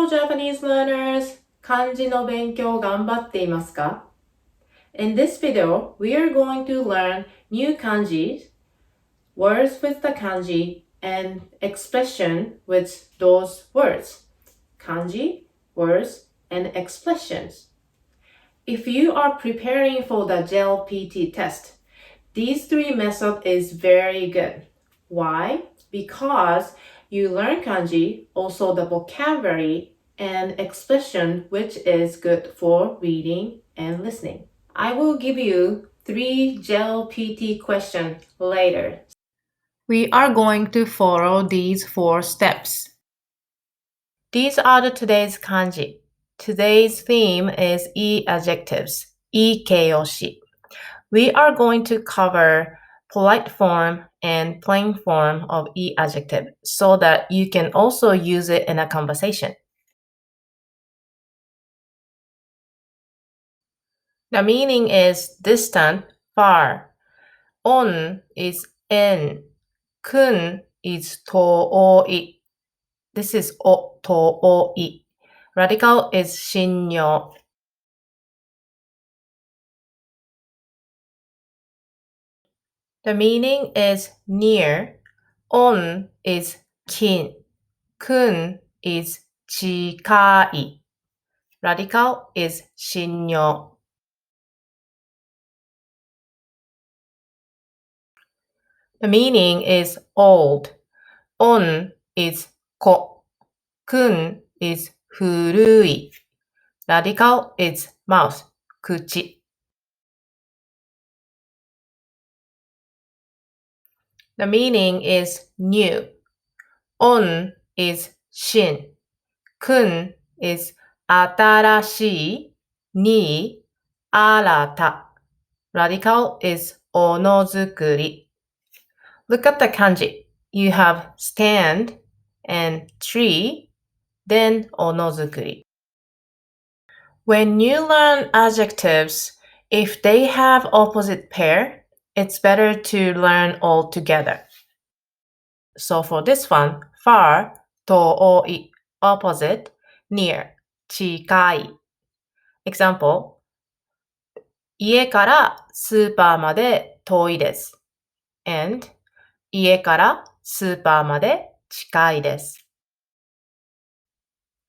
Hello Japanese learners! 漢字の勉強頑張っていますか? In this video, we are going to learn new kanjis, words with the kanji, and expression with those words. Kanji, words, and expressions. If you are preparing for the JLPT test, these three methods is very good. Why? Because you learn kanji, also the vocabulary and expression, which is good for reading and listening. I will give you 3 JLPT questions later. We are going to follow these 4 steps. These are today's kanji. Today's theme is i-Adjectives, i-Keiyoshi. We are going to cover polite form and plain form of i-adjective so that you can also use it in a conversation. The meaning is distant, far. On is in. Kun is tooi. This is tooi. Radical is shinyo. The meaning is near. On is kin. Kun is chikai. Radical is shinyo. The meaning is old. On is ko. Kun is furui. Radical is mouth, kuchi. The meaning is new. On is shin. Kun is atarashii. Ni arata. Radical is onozukuri. Look at the kanji. You have stand and tree, then onozukuri. When you learn adjectives, if they have opposite pair, it's better to learn all together. So for this one, far, tooi, opposite, near, chikai. Example, 家からスーパーまで遠いです。and 家からスーパーまで近いです。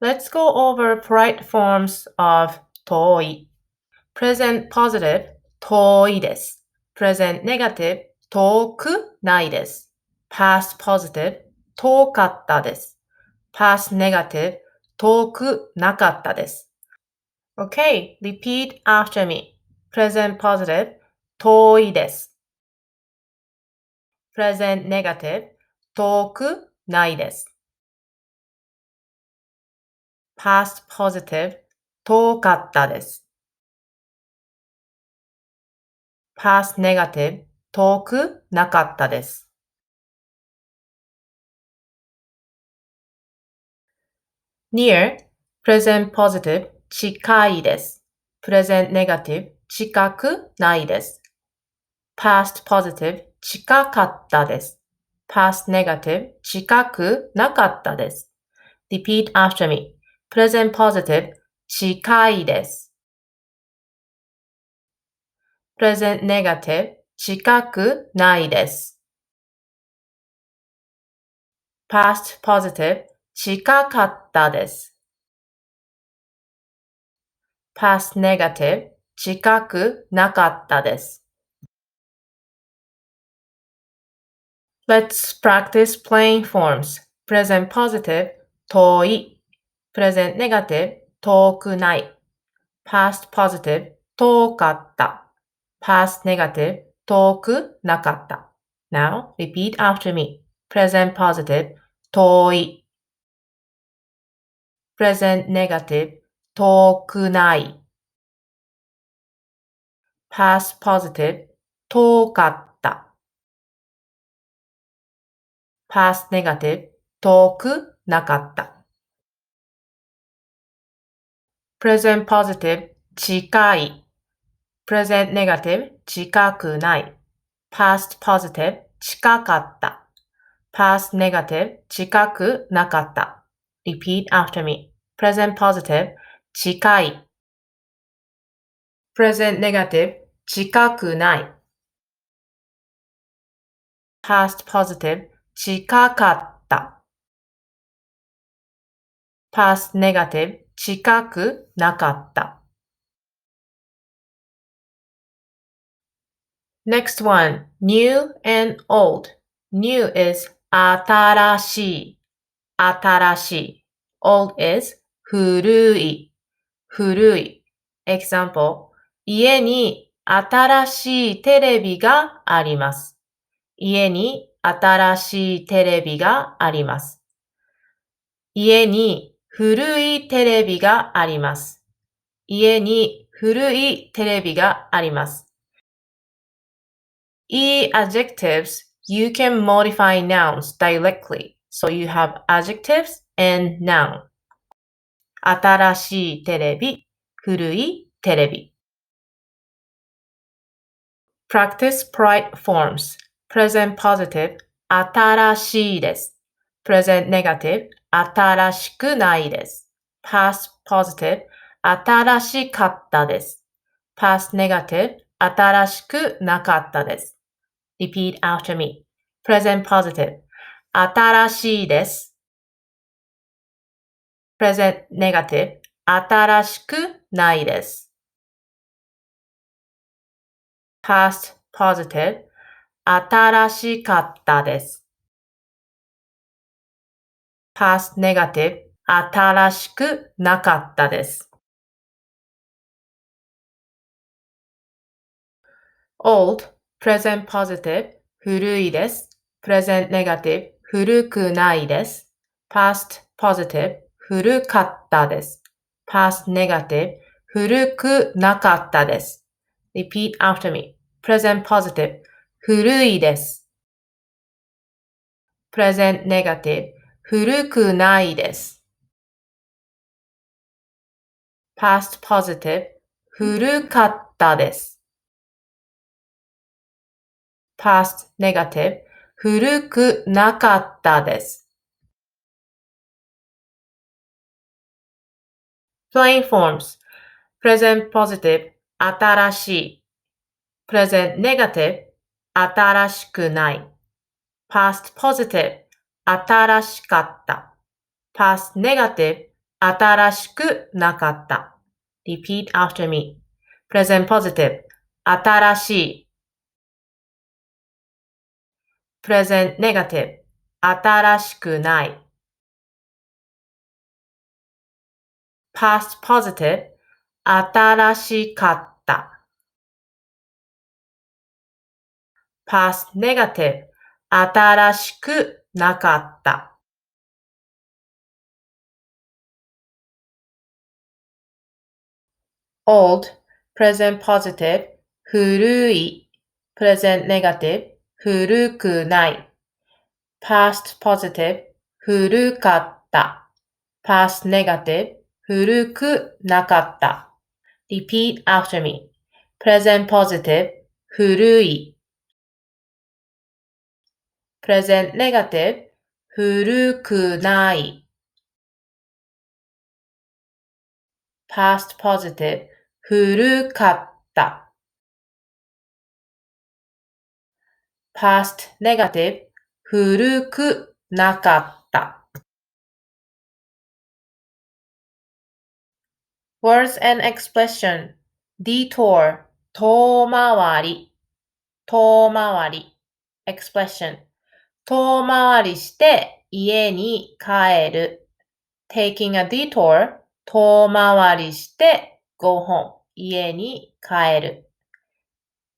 Let's go over polite forms of 遠い。Present positive 遠いです。Present negative 遠くないです。Past positive 遠かったです。Past negative 遠くなかったです。Okay, repeat after me. Present positive 遠いです。Present negative 遠くないです。Past positive 遠かったです。Past negative 遠くなかったです。near, present positive 近いです。present negative 近くないです。past positive 近かったです。past negative 近くなかったです。Repeat after me. Present positive 近いです。present negative 近くないです。past positive 近かったです。past negative 近くなかったです。Let's practice plain forms. Present positive 遠い。present negative 遠くない。past positive 遠かった。past negative 遠くなかった。Now, repeat after me. Present positive 遠い。present negative 遠くない。past positive 遠かった。past negative 遠くなかった。present positive 近い。present negative 近くない。past positive 近かった。past negative 近くなかった。Repeat after me. present positive 近い present negative 近くない past positive 近かった past negative 近くなかった Next one, new and old. New is 新しい、新しい。Old is 古い、古い。Example, 家に新しいテレビがあります。家に新しいテレビがあります。家に古いテレビがあります。家に古いテレビがあります。I-Adjectives, you can modify nouns directly. So you have adjectives and noun. 新しいテレビ、古いテレビ。Practice pride forms. Present positive, 新しいです。Present negative, 新しくないです。Past positive, 新しかったです。Past negative, 新しくなかったです。Repeat after me. Present positive. 新しいです。Present negative. 新しくないです。Past positive. 新しかったです。Past negative. 新しくなかったです。Old. Present positive. 古いです。Present negative. 古くないです。Past positive. 古かったです。Past negative. 古くなかったです。Repeat after me. Present positive. 古いです。Present negative. 古くないです。Past positive. 古かったです。Past negative. 古くなかったです。Plain forms. Present positive. 新しい。Present negative. 新しくない。Past positive. 新しかった。Past negative. 新しくなかった。Repeat after me. Present positive. 新しい。Present negative. 新しくない。Past positive. 新しかった。Past negative. 新しくなかった。Old. Present positive. 古い。Present negative. 古くない。Past positive. 古かった。Past negative. 古くなかった。Repeat after me. Present positive. 古い。Present negative. 古くない。Past positive. 古かった。Past negative. 古くなかった。Words and expression. Detour. 遠回り。遠回り。Expression. 遠回りして家に帰る。Taking a detour. 遠回りして go home. 家に帰る。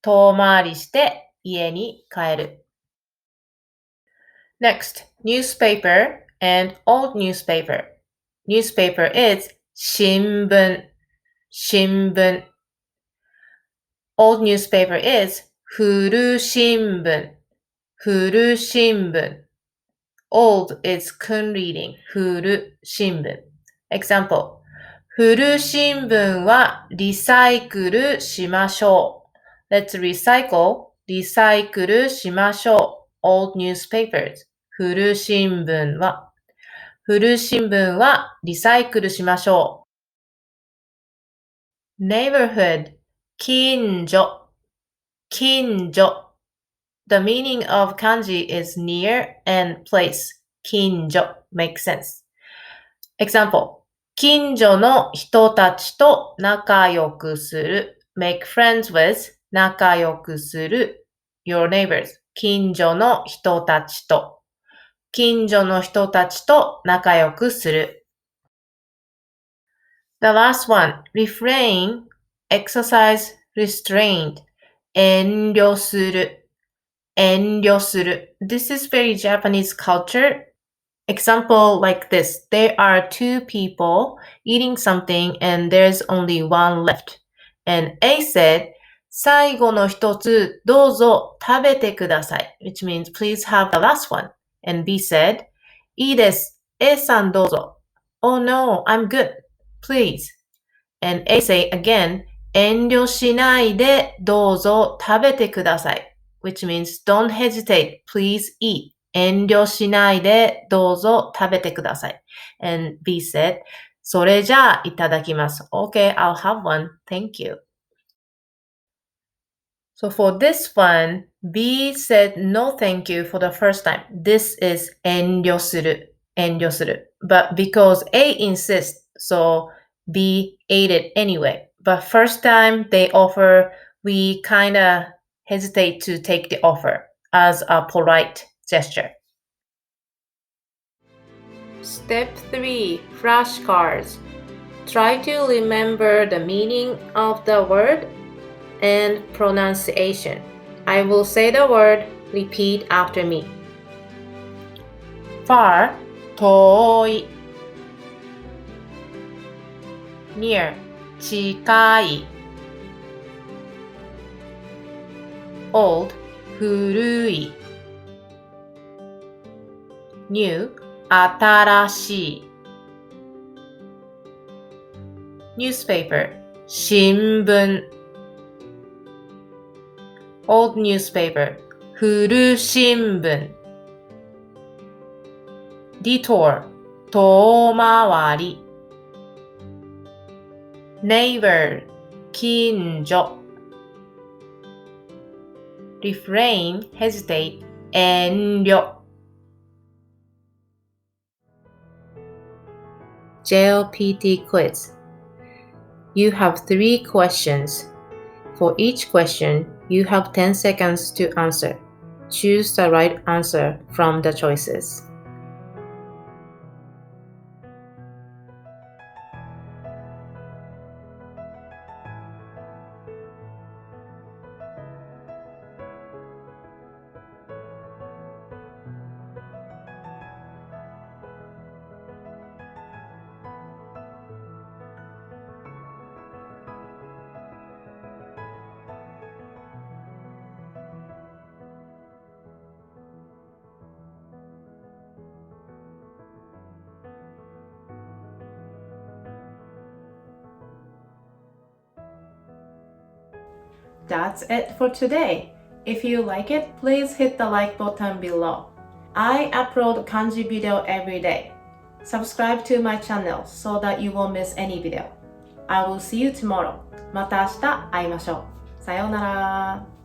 遠回りして家に帰る。Next, newspaper and old newspaper. Newspaper is 新聞。新聞。Old newspaper is 古新聞。古新聞。Old is 訓 reading. 古新聞。Example. 古新聞はリサイクルしましょう。Let's recycle. リサイクルしましょう。Old newspapers. 古新聞は。古新聞はリサイクルしましょう。neighborhood 近所近所 The meaning of kanji is near and place. 近所 makes sense. Example 近所の人たちと仲良くする make friends with 仲良くする your neighbors 近所の人たちと近所の人たちと仲良くする The last one refrain, exercise, restraint 遠慮する遠慮する This is very Japanese culture. Example like this. There are two people eating something and there's only one left. And A said, 最後の一つどうぞ食べてください. Which means please have the last one. And B said, いいです。A さんどうぞ. Oh no, I'm good. Please. And A say again, 遠慮しないでどうぞ食べてください. Which means don't hesitate. Please eat. 遠慮しないでどうぞ食べてください. And B said, それじゃあいただきます. Okay, I'll have one. Thank you. So for this one, B said no thank you for the first time. This is 遠慮する. 遠慮する. But because A insists, so B ate it anyway. But first time they offer, we kind of hesitate to take the offer as a polite gesture. Step 3. Flashcards. Try to remember the meaning of the word and pronunciation. I will say the word, repeat after me. Far, 遠い Near, 近い Old, 古い New, 新しい Newspaper, 新聞 Old newspaper, 古新聞 Detour, 遠回り Neighbor, 近所 Refrain, hesitate, 遠慮 JLPT quiz. You have 3 questions. For each question, you have 10 seconds to answer. Choose the right answer from the choices. That's it for today. If you like it, please hit the like button below. I upload kanji video every day. Subscribe to my channel so that you won't miss any video. I will see you tomorrow. また明日会いましょう。さようなら。